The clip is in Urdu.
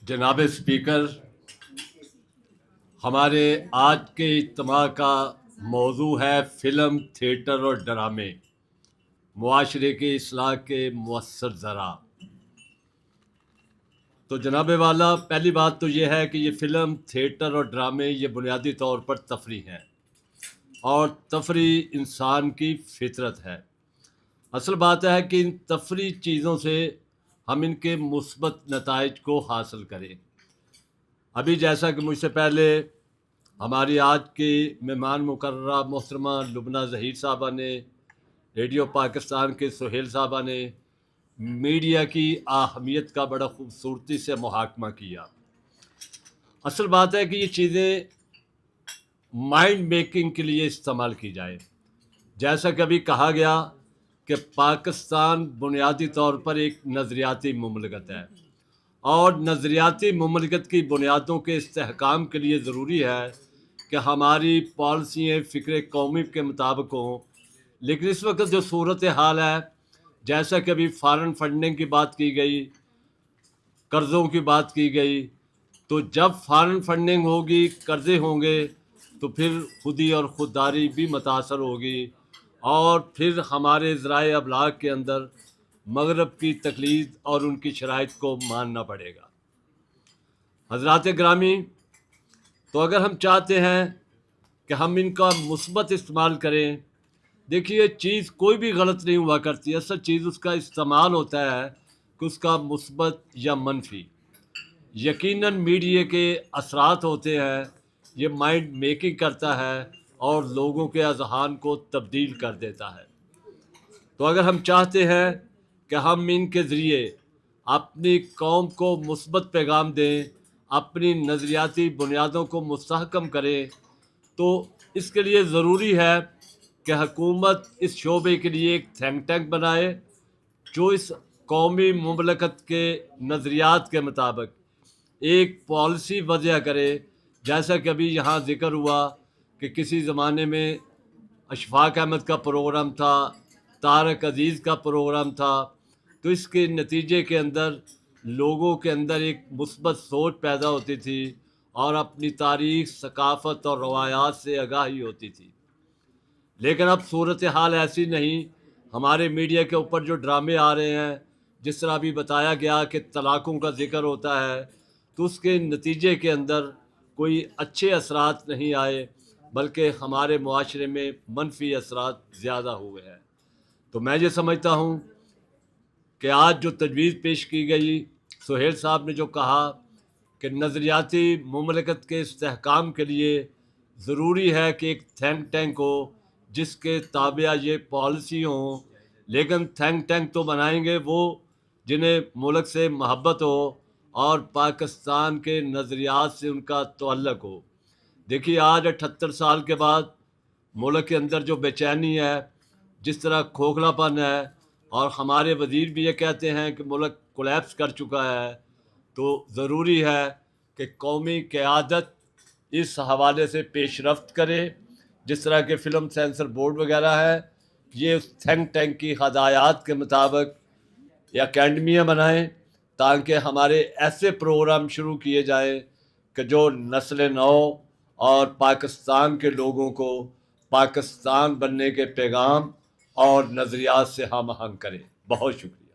جناب اسپیکر، ہمارے آج کے اجتماع کا موضوع ہے فلم، تھیٹر اور ڈرامے، معاشرے کی اصلاح کے مؤثر ذرائع۔ تو جناب والا، پہلی بات تو یہ ہے کہ یہ فلم، تھیٹر اور ڈرامے یہ بنیادی طور پر تفریح ہیں، اور تفریح انسان کی فطرت ہے۔ اصل بات ہے کہ ان تفریح چیزوں سے ہم ان کے مثبت نتائج کو حاصل کریں۔ ابھی جیسا کہ مجھ سے پہلے ہماری آج کی مہمان مقررہ محترمہ لبنہ ظہیر صاحبہ نے، ریڈیو پاکستان کے سہیل صاحبہ نے میڈیا کی اہمیت کا بڑا خوبصورتی سے محاکمہ کیا۔ اصل بات ہے کہ یہ چیزیں مائنڈ میکنگ کے لیے استعمال کی جائے۔ جیسا کہ ابھی کہا گیا کہ پاکستان بنیادی طور پر ایک نظریاتی مملکت ہے، اور نظریاتی مملکت کی بنیادوں کے استحکام کے لیے ضروری ہے کہ ہماری پالیسییں فکر قومی کے مطابق ہوں۔ لیکن اس وقت جو صورتحال ہے، جیسا کہ ابھی فارن فنڈنگ کی بات کی گئی، قرضوں کی بات کی گئی، تو جب فارن فنڈنگ ہوگی، قرضے ہوں گے، تو پھر خودی اور خودداری بھی متاثر ہوگی، اور پھر ہمارے ذرائع ابلاغ کے اندر مغرب کی تقلید اور ان کی شرائط کو ماننا پڑے گا۔ حضرات گرامی، تو اگر ہم چاہتے ہیں کہ ہم ان کا مثبت استعمال کریں، دیکھیے چیز کوئی بھی غلط نہیں ہوا کرتی، اصل چیز اس کا استعمال ہوتا ہے کہ اس کا مثبت یا منفی۔ یقیناً میڈیا کے اثرات ہوتے ہیں، یہ مائنڈ میکنگ کرتا ہے اور لوگوں کے اذہان کو تبدیل کر دیتا ہے۔ تو اگر ہم چاہتے ہیں کہ ہم ان کے ذریعے اپنی قوم کو مثبت پیغام دیں، اپنی نظریاتی بنیادوں کو مستحکم کریں، تو اس کے لیے ضروری ہے کہ حکومت اس شعبے کے لیے ایک تھنک ٹینک بنائے جو اس قومی مملکت کے نظریات کے مطابق ایک پالیسی وضع کرے۔ جیسا کہ ابھی یہاں ذکر ہوا کہ کسی زمانے میں اشفاق احمد کا پروگرام تھا، طارق عزیز کا پروگرام تھا، تو اس کے نتیجے کے اندر لوگوں کے اندر ایک مثبت سوچ پیدا ہوتی تھی، اور اپنی تاریخ، ثقافت اور روایات سے آگاہی ہوتی تھی۔ لیکن اب صورتحال ایسی نہیں۔ ہمارے میڈیا کے اوپر جو ڈرامے آ رہے ہیں، جس طرح ابھی بتایا گیا کہ طلاقوں کا ذکر ہوتا ہے، تو اس کے نتیجے کے اندر کوئی اچھے اثرات نہیں آئے، بلکہ ہمارے معاشرے میں منفی اثرات زیادہ ہوئے ہیں۔ تو میں یہ سمجھتا ہوں کہ آج جو تجویز پیش کی گئی، سہیل صاحب نے جو کہا کہ نظریاتی مملکت کے استحکام کے لیے ضروری ہے کہ ایک تھنک ٹینک ہو جس کے تابع یہ پالیسی ہوں، لیکن تھنک ٹینک تو بنائیں گے وہ جنہیں ملک سے محبت ہو اور پاکستان کے نظریات سے ان کا تعلق ہو۔ دیکھیے آج 78 سال کے بعد ملک کے اندر جو بے چینی ہے، جس طرح کھوکھلا پن ہے، اور ہمارے وزیر بھی یہ کہتے ہیں کہ ملک کولیپس کر چکا ہے، تو ضروری ہے کہ قومی قیادت اس حوالے سے پیش رفت کرے۔ جس طرح کے فلم سینسر بورڈ وغیرہ ہے، یہ اس تھنک ٹینک کی ہدایات کے مطابق اکیڈمیاں بنائیں، تاکہ ہمارے ایسے پروگرام شروع کیے جائیں کہ جو نسل نو اور پاکستان کے لوگوں کو پاکستان بننے کے پیغام اور نظریات سے ہم آہنگ کریں۔ بہت شکریہ۔